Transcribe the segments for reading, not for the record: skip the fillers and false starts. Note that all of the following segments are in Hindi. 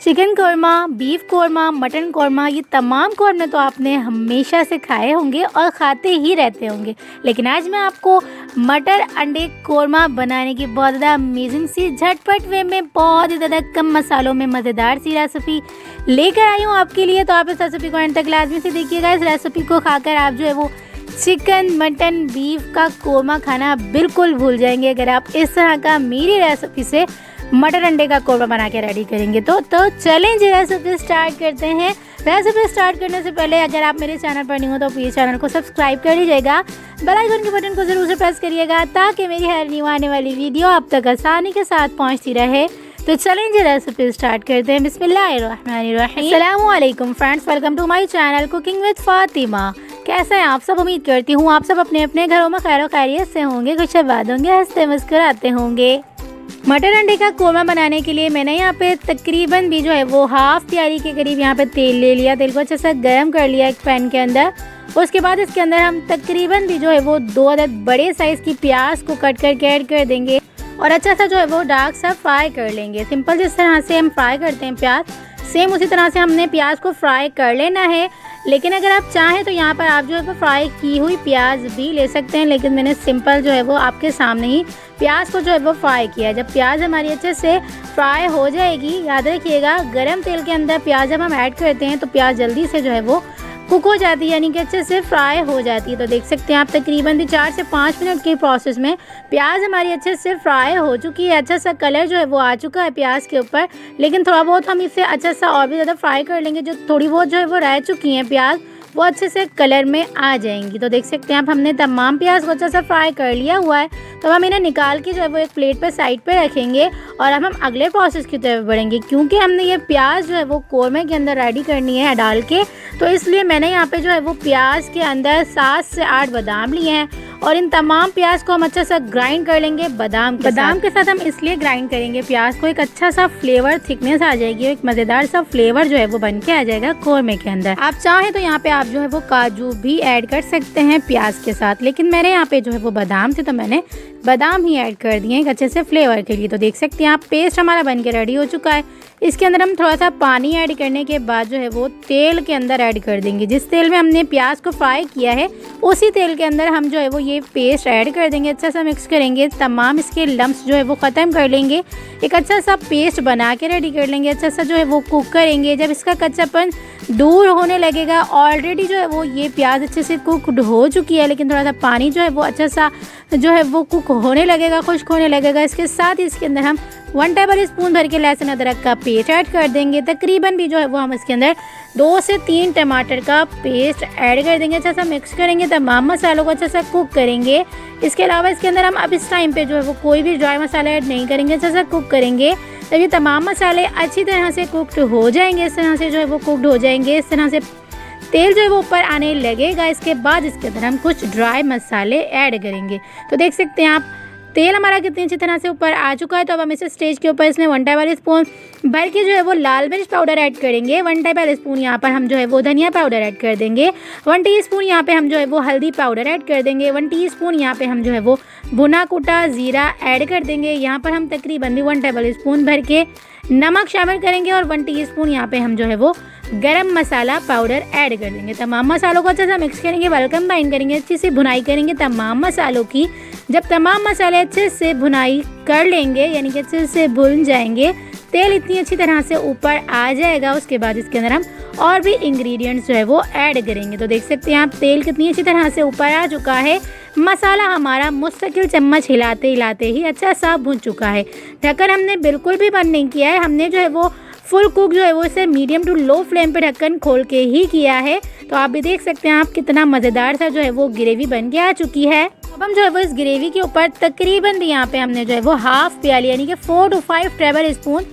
Chicken korma, beef korma, mutton korma, ये तमाम कौरमे तो आपने हमेशा से खाए होंगे और खाते ही रहते होंगे। लेकिन आज मैं आपको मटर अंडे कौरमा बनाने की बहुत ज़्यादा अमेजिंग सी झटपट वे में बहुत ही ज़्यादा कम मसालों में मज़ेदार सी रेसिपी लेकर आई हूँ आपके लिए। तो आप इस रेसिपी को एंड तक लाजमी से देखिएगा। इस रेसिपी को खाकर आप जो है वो चिकन, मटन, बीफ का कौरमा खाना बिल्कुल भूल जाएंगे अगर आप इस तरह का मेरी रेसिपी से मटर अंडे का कौरमा बना के रेडी करेंगे। तो चलें जी रेसिपी स्टार्ट करते हैं। रेसिपी स्टार्ट करने से पहले अगर आप मेरे चैनल पर नहीं हो तो प्लीज़ चैनल को सब्सक्राइब कर लीजिएगा, बेल आइकन के बटन को ज़रूर से प्रेस करिएगा ताकि मेरी हर न्यू आने वाली वीडियो आप तक आसानी के साथ पहुँचती रहे। तो चलें जी रेसिपी स्टार्ट करते हैं। बिस्मिल्लाहिर्रहमानिर्रहीम। अस्सलामु अलैकुम friends, welcome to my channel cooking with Fatima. कैसे हैं आप सब? उम्मीद करती हूँ आप सब अपने अपने घरों में खैर खैरियत से होंगे, खुश आबाद होंगे, हंसते मुस्कुराते होंगे। मटर अंडे का कौरमा बनाने के लिए मैंने यहाँ पे तकरीबन भी जो है वो हाफ़ तैयारी के करीब यहाँ पे तेल ले लिया। तेल को अच्छे से गर्म कर लिया एक पैन के अंदर। उसके बाद इसके अंदर हम तकरीबन भी जो है वो 2 अदद बड़े साइज़ की प्याज को कट करके ऐड कर देंगे और अच्छा सा जो है वो डार्क सा फ्राई कर लेंगे। सिंपल जिस तरह से हम फ्राई करते हैं प्याज, सेम उसी तरह से हमने प्याज को फ्राई कर लेना है। लेकिन अगर आप चाहें तो यहाँ पर आप जो है वो फ्राई की हुई प्याज भी ले सकते हैं, लेकिन मैंने सिंपल जो है वो आपके सामने ही प्याज को जो है वो फ्राई किया है। जब प्याज हमारी अच्छे से फ्राई हो जाएगी, याद रखिएगा गरम तेल के अंदर प्याज जब हम ऐड करते हैं तो प्याज जल्दी से जो है वो कुक हो जाती है, यानी कि अच्छे से फ्राई हो जाती है। तो देख सकते हैं आप तकरीबन भी 4 से 5 मिनट के प्रोसेस में प्याज हमारी अच्छे से फ्राई हो चुकी है। अच्छा सा कलर जो है वो आ चुका है प्याज के ऊपर, लेकिन थोड़ा बहुत हम इसे अच्छा सा और भी ज़्यादा फ्राई कर लेंगे। जो थोड़ी बहुत जो है वो रह चुकी हैं प्याज, वो अच्छे से कलर में आ जाएंगी। तो देख सकते हैं आप हमने तमाम प्याज को अच्छा सा फ्राई कर लिया हुआ है। तो हम इन्हें निकाल के जो है वो एक प्लेट पर साइड पे रखेंगे और अब हम अगले प्रोसेस की तरफ बढ़ेंगे। क्योंकि हमने ये प्याज जो है वो कौरमे के अंदर रेडी करनी है डाल के, तो इसलिए मैंने यहाँ पे जो है वो प्याज के अंदर 7 से 8 बादाम लिए हैं और इन तमाम प्याज को हम अच्छा सा ग्राइंड कर लेंगे बादाम के साथ हम इसलिए ग्राइंड करेंगे प्याज को, एक अच्छा सा फ्लेवर थिकनेस आ जाएगी, एक मज़ेदार सा फ्लेवर जो है वो बन के आ जाएगा कौरमे के अंदर। आप चाहें तो यहाँ पे आप जो है वो काजू भी ऐड कर सकते हैं प्याज के साथ, लेकिन मेरे यहाँ पे जो है वो बादाम थे तो मैंने बादाम ही ऐड कर दिए एक अच्छे से फ्लेवर के लिए। तो देख सकते हैं आप पेस्ट हमारा बन के रेडी हो चुका है। इसके अंदर हम थोड़ा सा पानी ऐड करने के बाद जो है वो तेल के अंदर ऐड कर देंगे। जिस तेल में हमने प्याज को फ्राई किया है उसी तेल के अंदर हम जो है वो ये पेस्ट ऐड कर देंगे। अच्छा सा मिक्स करेंगे, तमाम इसके लम्स जो है वो ख़त्म कर लेंगे, एक अच्छा सा पेस्ट बना के रेडी कर लेंगे। अच्छा सा जो है वो कुक करेंगे। जब इसका कच्चापन दूर होने लगेगा, ऑलरेडी जो है वो ये प्याज अच्छे से कुकड हो चुकी है, लेकिन थोड़ा सा पानी जो है वो अच्छा सा जो है वो कुक होने लगेगा, खुश्क होने लगेगा। इसके साथ इसके अंदर हम 1 टेबल स्पून भर के लहसुन अदरक का पेस्ट ऐड कर देंगे। तकरीबन भी जो है वो हम इसके अंदर 2 से 3 टमाटर का पेस्ट ऐड कर देंगे। अच्छा सा मिक्स करेंगे, तमाम मसालों को अच्छा सा कुक करेंगे। इसके अलावा इसके अंदर हम अब इस टाइम पे जो है वो कोई भी ड्राई मसाला ऐड नहीं करेंगे, अच्छा सा कुक करेंगे। जब ये तमाम मसाले अच्छी तरह से कुकड हो जाएंगे, इस तरह से जो है वो कुकड हो जाएंगे, इस तरह से तेल जो है वो ऊपर आने लगेगा, इसके बाद इसके अंदर हम कुछ ड्राई मसाले ऐड करेंगे। तो देख सकते हैं आप तेल हमारा कितनी अच्छी तरह से ऊपर आ चुका है। तो अब हम इस स्टेज के ऊपर इसमें 1 टेबल स्पून भर के जो है वो लाल मिर्च पाउडर ऐड करेंगे। 1 टेबल स्पून यहाँ पर हम जो है वो धनिया पाउडर ऐड कर देंगे। 1 टीस्पून यहाँ पे हम जो है वो हल्दी पाउडर ऐड कर देंगे। 1 टीस्पून यहाँ पे हम जो है वो भुना कुटा ज़ीरा ऐड कर देंगे। यहाँ पर हम तकरीबन भी 1 टेबल स्पून भर के नमक शामिल करेंगे और 1 टीस्पून यहाँ पे हम जो है वो गरम मसाला पाउडर ऐड कर देंगे। तमाम मसालों को अच्छे से मिक्स करेंगे, वेल कंबाइन करेंगे, अच्छी से भुनाई करेंगे तमाम मसालों की। जब तमाम मसाले अच्छे से भुनाई कर लेंगे, यानी कि अच्छे से भुन जाएंगे, तेल इतनी अच्छी तरह से ऊपर आ जाएगा, उसके बाद इसके अंदर हम और भी इंग्रेडिएंट्स जो है वो ऐड करेंगे। तो देख सकते हैं आप तेल कितनी अच्छी तरह से ऊपर आ चुका है। मसाला हमारा मुस्तकिल चम्मच हिलाते हिलाते ही अच्छा सा भुन चुका है। ढक्कन हमने बिल्कुल भी बंद नहीं किया है, हमने जो है वो फुल कुक जो है वो इसे मीडियम टू लो फ्लेम पे ढक्कन खोल के ही किया है। तो आप भी देख सकते हैं आप कितना मज़ेदार सा जो है वो ग्रेवी बन के आ चुकी है। अब हम जो है वो इस ग्रेवी के ऊपर तकरीबन भी यहाँ पे हमने जो है वो हाफ़ प्याली यानी कि 4 to 5 टेबल स्पून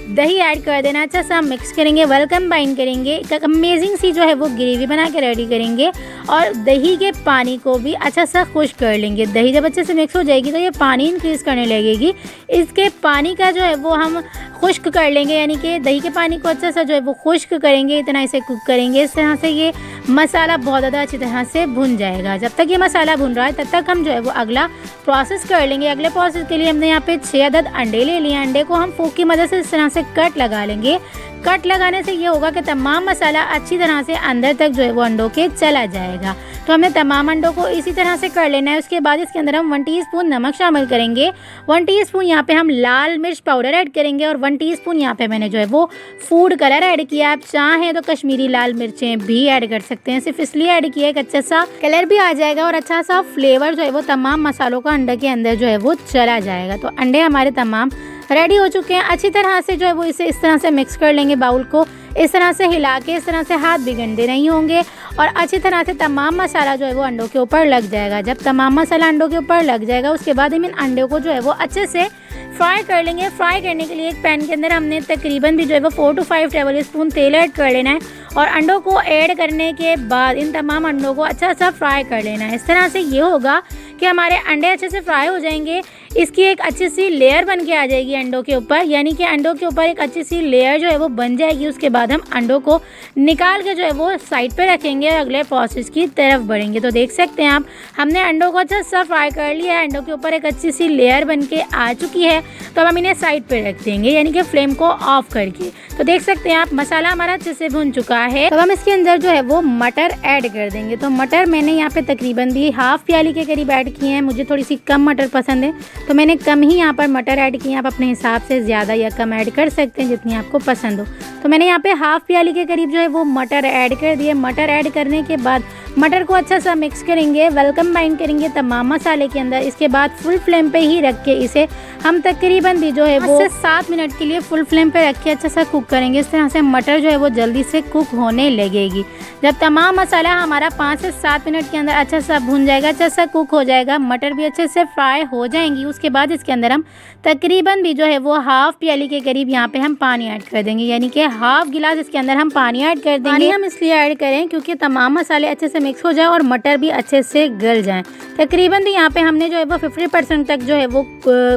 दही ऐड कर देना। अच्छा सा मिक्स करेंगे, वेल कंबाइन करेंगे, एक अमेजिंग सी जो है वो ग्रेवी बना के रेडी करेंगे और दही के पानी को भी अच्छा सा खुश्क कर लेंगे। दही जब अच्छे से मिक्स हो जाएगी तो ये पानी इंक्रीज़ करने लगेगी। इसके पानी का जो है वो हम खुश्क कर लेंगे, यानी कि दही के पानी को अच्छा सा जो है वो खुश्क करेंगे, इतना इसे कुक करेंगे। इस तरह से ये मसाला बहुत ज़्यादा अच्छी तरह से भुन जाएगा। जब तक ये मसाला भुन रहा है तब तक हम जो है वो अगला प्रोसेस कर लेंगे। अगले प्रोसेस के लिए हमने यहाँ पे 6 अदद अंडे ले लिए। अंडे को हम फोक की मदद से इस तरह से कट लगा लेंगे। कट लगाने से ये होगा कि तमाम मसाला अच्छी तरह से अंदर तक जो है वो अंडों के चला जाएगा। तो हमने तमाम अंडों को इसी तरह से कर लेना है। उसके बाद इसके अंदर हम 1 टीस्पून नमक शामिल करेंगे, 1 टीस्पून यहाँ पे हम लाल मिर्च पाउडर ऐड करेंगे और 1 टीस्पून यहाँ पे मैंने जो है वो फूड कलर ऐड किया। आप चाहें तो कश्मीरी लाल मिर्चें भी ऐड कर सकते हैं, सिर्फ इसलिए ऐड किया एक अच्छा सा कलर भी आ जाएगा और अच्छा सा फ्लेवर जो है वो तमाम मसालों का अंडे के अंदर जो है वो चला जाएगा। तो अंडे हमारे तमाम रेडी हो चुके हैं। अच्छी तरह से जो है वो इसे इस तरह से मिक्स कर लेंगे, बाउल को इस तरह से हिला के, इस तरह से हाथ भी गंदे नहीं होंगे और अच्छी तरह से तमाम मसाला जो है वो अंडों के ऊपर लग जाएगा। जब तमाम मसाला अंडों के ऊपर लग जाएगा उसके बाद हम इन अंडों को जो है वो अच्छे से फ्राई कर लेंगे। फ्राई करने के लिए एक पैन के अंदर हमने तकरीबन भी जो है वो 4 से 5 टेबल स्पून तेल ऐड कर लेना है और अंडों को ऐड करने के बाद इन तमाम अंडों को अच्छा सा फ्राई कर लेना है। इस तरह से ये होगा कि हमारे अंडे अच्छे से फ्राई हो जाएंगे, इसकी एक अच्छी सी लेयर बन के आ जाएगी अंडों के ऊपर, यानी कि अंडों के ऊपर एक अच्छी सी लेयर जो है वो बन जाएगी। उसके बाद हम अंडों को निकाल के जो है वो साइड पे रखेंगे और अगले प्रोसेस की तरफ बढ़ेंगे। तो देख सकते हैं आप, हमने अंडों को अच्छा सा फ्राई कर लिया है, अंडों के ऊपर एक अच्छी सी लेयर बन के आ चुकी है। तो अब हम इन्हें साइड पर रख देंगे, यानी कि फ्लेम को ऑफ करके। तो देख सकते हैं आप, मसाला हमारा अच्छे से भुन चुका है। तो हम इसके अंदर जो है वो मटर ऐड कर देंगे। तो मटर मैंने यहाँ पे तकरीबन भी हाफ प्याली के करीब ऐड किए हैं, मुझे थोड़ी सी कम मटर पसंद है तो मैंने कम ही यहाँ पर मटर ऐड किए हैं। आप अपने हिसाब से ज़्यादा या कम ऐड कर सकते हैं जितनी आपको पसंद हो। तो मैंने यहाँ पे हाफ प्याली के करीब जो है वो मटर ऐड कर दिए। मटर ऐड करने के बाद मटर को अच्छा सा मिक्स करेंगे, वेलकम बाइंड करेंगे तमाम मसाले के अंदर। इसके बाद फुल फ्लेम पे ही रख के इसे हम तकरीबन भी जो है वो 5 से 7 मिनट के लिए फुल फ्लेम पे रख के अच्छा सा कुक करेंगे। इस तरह से मटर जो है वो जल्दी से कुक होने लगेगी। जब तमाम मसाला हमारा 5 से 7 मिनट के अंदर अच्छा सा भुन जाएगा, अच्छा सा कुक हो जाएगा, मटर भी अच्छे से फ्राई हो जाएंगी, उसके बाद इसके अंदर हम तकरीबन भी जो है वो हाफ प्याली के करीब यहाँ पे हम पानी ऐड कर देंगे, यानी कि हाफ गिलास इसके अंदर हम पानी ऐड कर देंगे। पानी हम इसलिए ऐड करें क्योंकि तमाम मसाले अच्छे से मिक्स हो जाए और मटर भी अच्छे से गल जाएं। तकरीबन भी यहाँ पे हमने जो है वो 50% तक जो है वो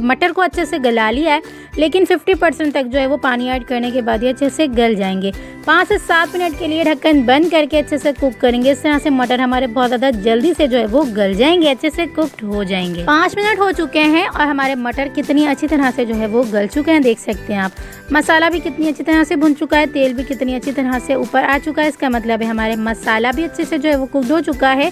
मटर को अच्छे से गला लिया है, लेकिन 50% तक जो है वो पानी ऐड करने के बाद ये अच्छे से गल जाएंगे। 5 से 7 मिनट के लिए ढक्कन बंद करके अच्छे से कुक करेंगे। इस तरह से मटर हमारे बहुत ज़्यादा जल्दी से जो है वो गल जाएंगे, अच्छे से कुकड हो जाएंगे। 5 मिनट हो चुके हैं और हमारे मटर कितनी अच्छी तरह से जो है वो गल चुके हैं, देख सकते हैं आप। मसाला भी कितनी अच्छी तरह से भुन चुका है, तेल भी कितनी अच्छी तरह से ऊपर आ चुका है। इसका मतलब है हमारे मसाला भी अच्छे से जो है वो कुकड हो चुका है।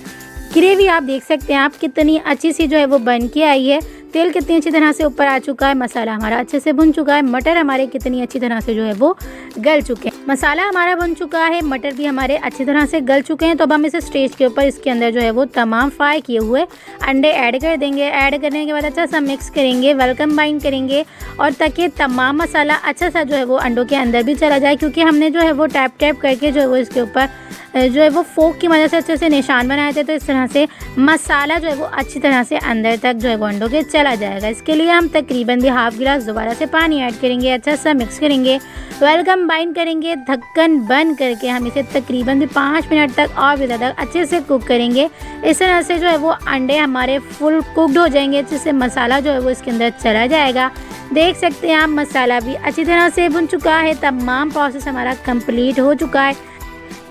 ग्रेवी आप देख सकते हैं आप कितनी अच्छी सी जो है वो बन के आई है, तेल कितनी अच्छी तरह से ऊपर आ चुका है, मसाला हमारा अच्छे से भुन चुका है, मटर हमारे कितनी अच्छी तरह से जो है वो गल चुके हैं। मसाला हमारा बन चुका है, मटर भी हमारे अच्छी तरह से गल चुके हैं। तो अब हम इसे स्टेज के ऊपर इसके अंदर जो है वो तमाम फ्राई किए हुए अंडे ऐड कर देंगे। ऐड करने के बाद अच्छा सा मिक्स करेंगे, वेलकम बाइंड करेंगे और ताकि तमाम मसाला अच्छा सा जो है वो अंडों के अंदर भी चला जाए, क्योंकि हमने जो है वो टैप टैप करके जो है वो इसके ऊपर जो है वो फोक की मदद से अच्छे से निशान बनाए थे। तो इस तरह से मसाला जो है वो अच्छी तरह से अंदर तक जो है वो अंडों के चला जाएगा। इसके लिए हम तकरीबन भी हाफ गिलास दोबारा से पानी ऐड करेंगे, अच्छा सा मिक्स करेंगे, वेलकम बाइंड करेंगे, ढक्कन बंद करके हम इसे तकरीबन भी 5 मिनट तक और भी ज़्यादा अच्छे से कुक करेंगे। इस तरह से जो है वो अंडे हमारे फुल कुकड हो जाएंगे, अच्छे से मसाला जो है वो इसके अंदर चला जाएगा। देख सकते हैं आप, मसाला भी अच्छी तरह से भुन चुका है, तमाम प्रोसेस हमारा कंप्लीट हो चुका है,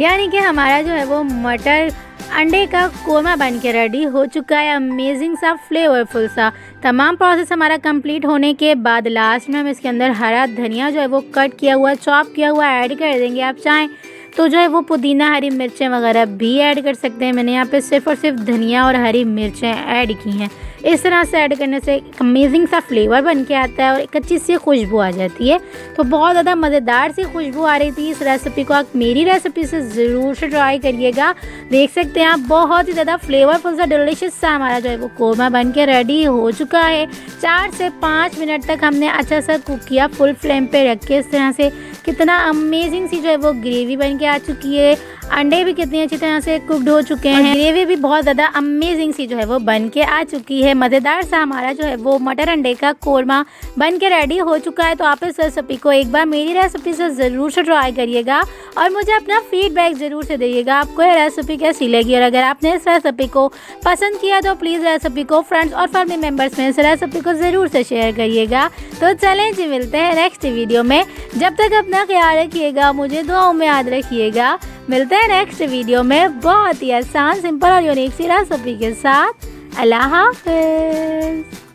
यानी कि हमारा जो है वो मटर अंडे का कोरमा बन के रेडी हो चुका है। अमेजिंग सा, फ्लेवरफुल सा। तमाम प्रोसेस हमारा कंप्लीट होने के बाद लास्ट में हम इसके अंदर हरा धनिया जो है वो कट किया हुआ, चॉप किया हुआ ऐड कर देंगे। आप चाहें तो जो है वो पुदीना, हरी मिर्चें वगैरह भी ऐड कर सकते हैं। मैंने यहाँ पे सिर्फ और सिर्फ धनिया और हरी मिर्चें ऐड की हैं। इस तरह से ऐड करने से एक अमेजिंग सा फ्लेवर बन के आता है और एक अच्छी सी खुशबू आ जाती है। तो बहुत ज़्यादा मज़ेदार सी खुशबू आ रही थी। इस रेसिपी को आप मेरी रेसिपी से ज़रूर से ट्राई करिएगा। देख सकते हैं आप, बहुत ही ज़्यादा फ्लेवरफुल सा, डिलीशियस सा हमारा जो है वो कोरमा बन के रेडी हो चुका है। 4 से 5 मिनट तक हमने अच्छा सा कुक किया फुल फ्लेम पे रख के। इस तरह से कितना अमेजिंग सी जो है वो ग्रेवी बन के आ चुकी है। अंडे भी कितनी अच्छी तरह से कुकड हो चुके हैं, ग्रेवी भी बहुत ज़्यादा अमेजिंग सी जो है वो बन के आ चुकी है। मज़ेदार सा हमारा जो है वो मटर अंडे का कोरमा बन के रेडी हो चुका है। तो आप इस रेसिपी को एक बार मेरी रेसिपी से ज़रूर से ट्राई करिएगा और मुझे अपना फीडबैक ज़रूर से दीजिएगा आपको ये रेसिपी कैसी लगी। और अगर आपने इस रेसिपी को पसंद किया तो प्लीज़ रेसिपी को फ्रेंड्स और फैमिली मेम्बर्स में इस रेसिपी को ज़रूर से शेयर करिएगा। तो चलें जी, मिलते हैं नेक्स्ट वीडियो में। जब तक अपना ख्याल रखिएगा, मुझे दुआओं में याद रखिएगा। मिलते हैं नेक्स्ट वीडियो में बहुत ही आसान, सिंपल और यूनिक सी रेसिपी के साथ। अल्लाह हाफ़िज़।